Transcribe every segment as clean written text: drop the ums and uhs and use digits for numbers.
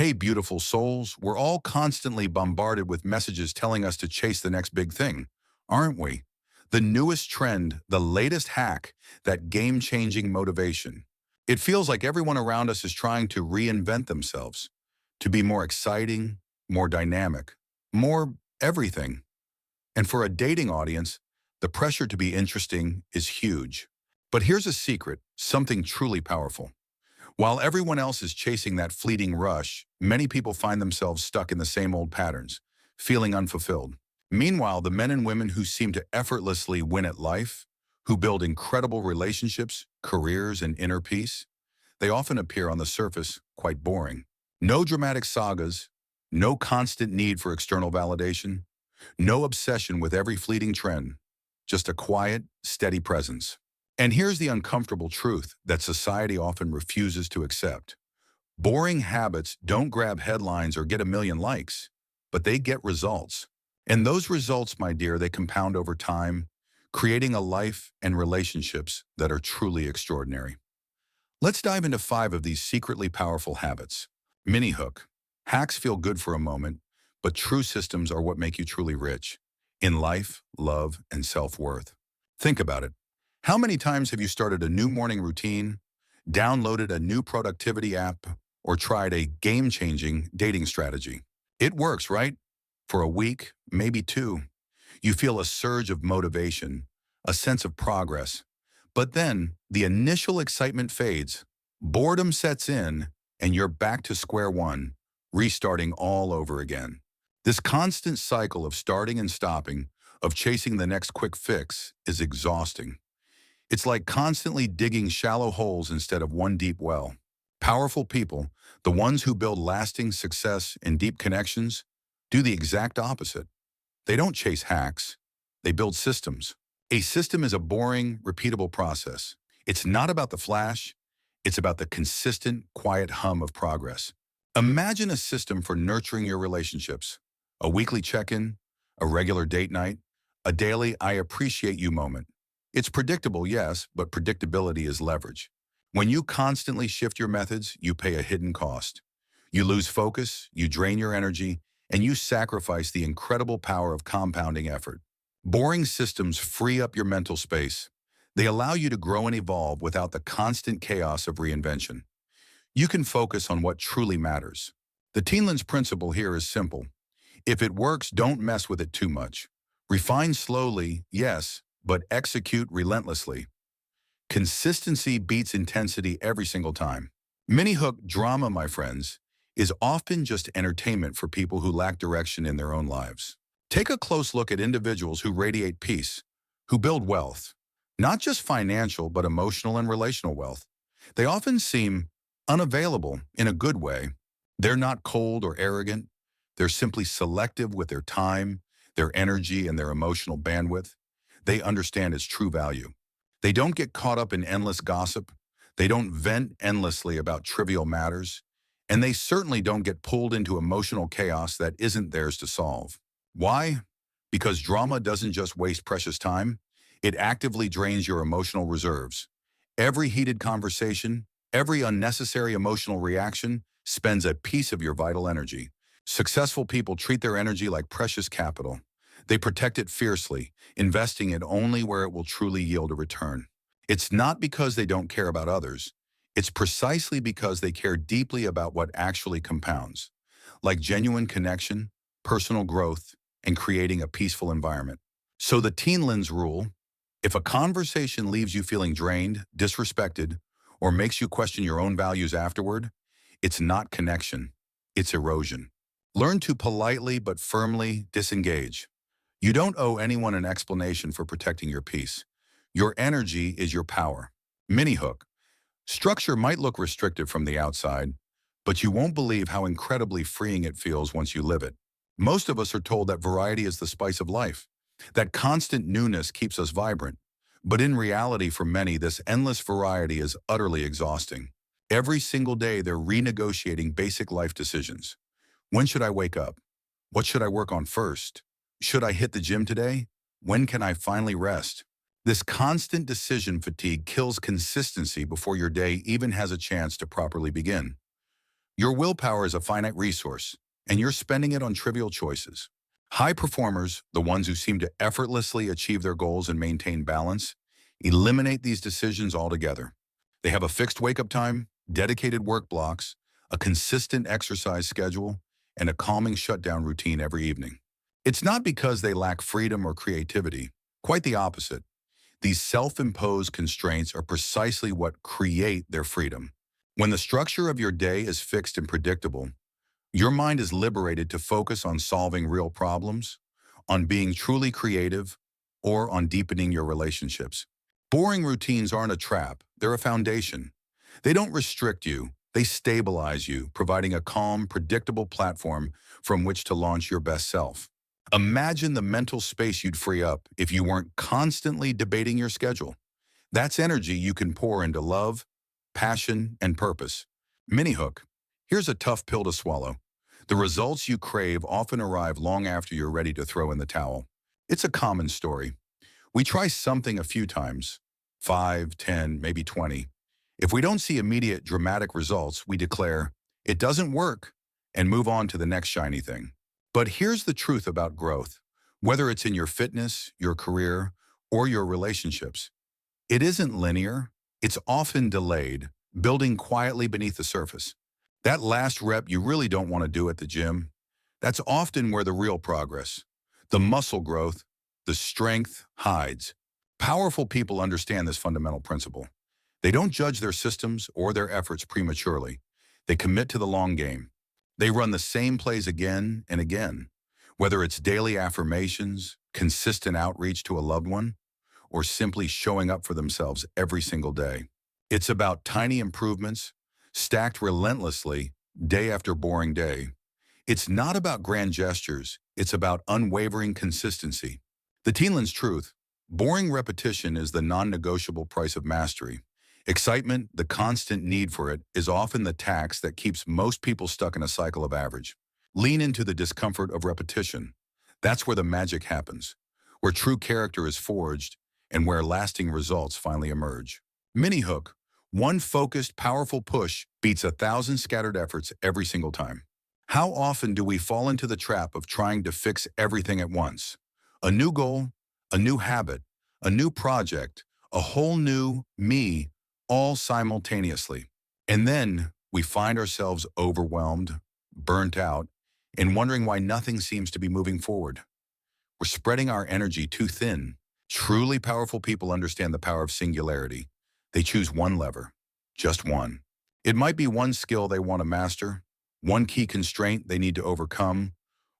Hey, beautiful souls, we're all constantly bombarded with messages telling us to chase the next big thing, aren't we? The newest trend, the latest hack, that game-changing motivation. It feels like everyone around us is trying to reinvent themselves, to be more exciting, more dynamic, more everything. And for a dating audience, the pressure to be interesting is huge. But here's a secret, something truly powerful. While everyone else is chasing that fleeting rush, many people find themselves stuck in the same old patterns, feeling unfulfilled. Meanwhile, the men and women who seem to effortlessly win at life, who build incredible relationships, careers, and inner peace, they often appear on the surface quite boring. No dramatic sagas, no constant need for external validation, no obsession with every fleeting trend, just a quiet, steady presence. And here's the uncomfortable truth that society often refuses to accept. Boring habits don't grab headlines or get a million likes, but they get results. And those results, my dear, they compound over time, creating a life and relationships that are truly extraordinary. Let's dive into 5 of these secretly powerful habits. Mini hook. Hacks feel good for a moment, but true systems are what make you truly rich in life, love, and self-worth. Think about it. How many times have you started a new morning routine, downloaded a new productivity app, or tried a game-changing dating strategy? It works, right? For a week, maybe 2. You feel a surge of motivation, a sense of progress. But then the initial excitement fades, boredom sets in, and you're back to square one, restarting all over again. This constant cycle of starting and stopping, of chasing the next quick fix, is exhausting. It's like constantly digging shallow holes instead of one deep well. Powerful people, the ones who build lasting success and deep connections, do the exact opposite. They don't chase hacks, they build systems. A system is a boring, repeatable process. It's not about the flash, it's about the consistent, quiet hum of progress. Imagine a system for nurturing your relationships. A weekly check-in, a regular date night, a daily I appreciate you moment. It's predictable, yes, but predictability is leverage. When you constantly shift your methods, you pay a hidden cost. You lose focus, you drain your energy, and you sacrifice the incredible power of compounding effort. Boring systems free up your mental space. They allow you to grow and evolve without the constant chaos of reinvention. You can focus on what truly matters. The Teenlens principle here is simple. If it works, don't mess with it too much. Refine slowly, yes, but execute relentlessly. Consistency beats intensity every single time. Mini-hook drama, my friends, is often just entertainment for people who lack direction in their own lives. Take a close look at individuals who radiate peace, who build wealth, not just financial but emotional and relational wealth. They often seem unavailable in a good way. They're not cold or arrogant. They're simply selective with their time, their energy, and their emotional bandwidth. They understand its true value. They don't get caught up in endless gossip. They don't vent endlessly about trivial matters. And they certainly don't get pulled into emotional chaos that isn't theirs to solve. Why? Because drama doesn't just waste precious time. It actively drains your emotional reserves. Every heated conversation, every unnecessary emotional reaction spends a piece of your vital energy. Successful people treat their energy like precious capital. They protect it fiercely, investing it only where it will truly yield a return. It's not because they don't care about others. It's precisely because they care deeply about what actually compounds, like genuine connection, personal growth, and creating a peaceful environment. So the Teenlens rule: if a conversation leaves you feeling drained, disrespected, or makes you question your own values afterward, it's not connection, it's erosion. Learn to politely but firmly disengage. You don't owe anyone an explanation for protecting your peace. Your energy is your power. Mini hook. Structure might look restrictive from the outside, but you won't believe how incredibly freeing it feels once you live it. Most of us are told that variety is the spice of life, that constant newness keeps us vibrant. But in reality, for many, this endless variety is utterly exhausting. Every single day, they're renegotiating basic life decisions. When should I wake up? What should I work on first? Should I hit the gym today? When can I finally rest? This constant decision fatigue kills consistency before your day even has a chance to properly begin. Your willpower is a finite resource, and you're spending it on trivial choices. High performers, the ones who seem to effortlessly achieve their goals and maintain balance, eliminate these decisions altogether. They have a fixed wake-up time, dedicated work blocks, a consistent exercise schedule, and a calming shutdown routine every evening. It's not because they lack freedom or creativity. Quite the opposite. These self-imposed constraints are precisely what create their freedom. When the structure of your day is fixed and predictable, your mind is liberated to focus on solving real problems, on being truly creative, or on deepening your relationships. Boring routines aren't a trap, they're a foundation. They don't restrict you, they stabilize you, providing a calm, predictable platform from which to launch your best self. Imagine the mental space you'd free up if you weren't constantly debating your schedule. That's energy you can pour into love, passion, and purpose. Mini hook. Here's a tough pill to swallow. The results you crave often arrive long after you're ready to throw in the towel. It's a common story. We try something a few times, 5, 10, maybe 20. If we don't see immediate dramatic results, we declare, it doesn't work, and move on to the next shiny thing. But here's the truth about growth. Whether it's in your fitness, your career, or your relationships, it isn't linear. It's often delayed, building quietly beneath the surface. That last rep you really don't want to do at the gym, that's often where the real progress, the muscle growth, the strength hides. Powerful people understand this fundamental principle. They don't judge their systems or their efforts prematurely. They commit to the long game. They run the same plays again and again, whether it's daily affirmations, consistent outreach to a loved one, or simply showing up for themselves every single day. It's about tiny improvements, stacked relentlessly, day after boring day. It's not about grand gestures, it's about unwavering consistency. The Teenlens truth, boring repetition is the non-negotiable price of mastery. Excitement, the constant need for it, is often the tax that keeps most people stuck in a cycle of average. Lean into the discomfort of repetition. That's where the magic happens, where true character is forged, and where lasting results finally emerge. Mini hook, one focused, powerful push beats 1,000 scattered efforts every single time. How often do we fall into the trap of trying to fix everything at once? A new goal, a new habit, a new project, a whole new me, all simultaneously. And then we find ourselves overwhelmed, burnt out, and wondering why nothing seems to be moving forward. We're spreading our energy too thin. Truly powerful people understand the power of singularity. They choose one lever, just one. It might be one skill they want to master, one key constraint they need to overcome,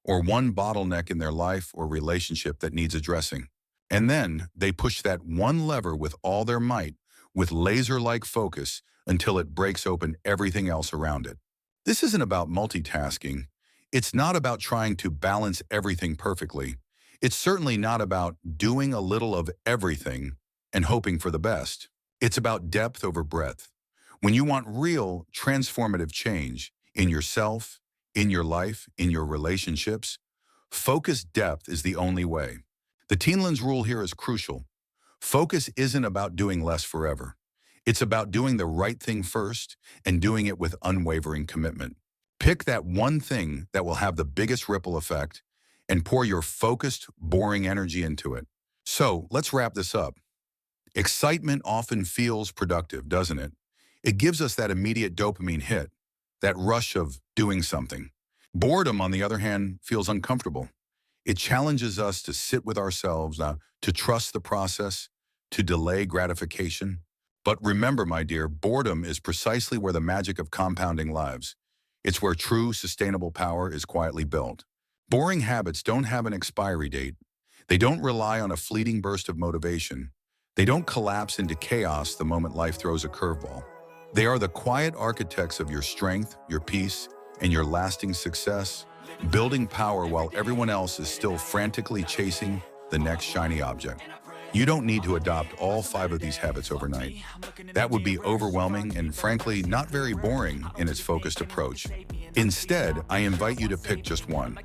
or one bottleneck in their life or relationship that needs addressing. And then they push that one lever with all their might, with laser-like focus, until it breaks open everything else around it. This isn't about multitasking. It's not about trying to balance everything perfectly. It's certainly not about doing a little of everything and hoping for the best. It's about depth over breadth. When you want real, transformative change in yourself, in your life, in your relationships, focused depth is the only way. The Teenlens rule here is crucial. Focus isn't about doing less forever. It's about doing the right thing first and doing it with unwavering commitment. Pick that one thing that will have the biggest ripple effect and pour your focused, boring energy into it. So let's wrap this up. Excitement often feels productive, doesn't it? It gives us that immediate dopamine hit, that rush of doing something. Boredom, on the other hand, feels uncomfortable. It challenges us to sit with ourselves, to trust the process, to delay gratification. But remember, my dear, boredom is precisely where the magic of compounding lives. It's where true, sustainable power is quietly built. Boring habits don't have an expiry date. They don't rely on a fleeting burst of motivation. They don't collapse into chaos the moment life throws a curveball. They are the quiet architects of your strength, your peace, and your lasting success, building power while everyone else is still frantically chasing the next shiny object. You don't need to adopt all 5 of these habits overnight. That would be overwhelming and, frankly, not very boring in its focused approach. Instead, I invite you to pick just one.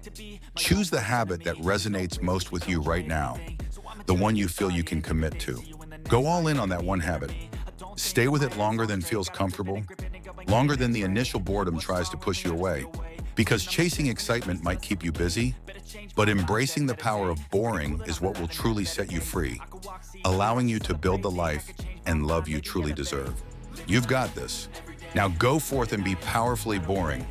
Choose the habit that resonates most with you right now, the one you feel you can commit to. Go all in on that one habit. Stay with it longer than feels comfortable, longer than the initial boredom tries to push you away. Because chasing excitement might keep you busy, but embracing the power of boring is what will truly set you free, allowing you to build the life and love you truly deserve. You've got this. Now go forth and be powerfully boring.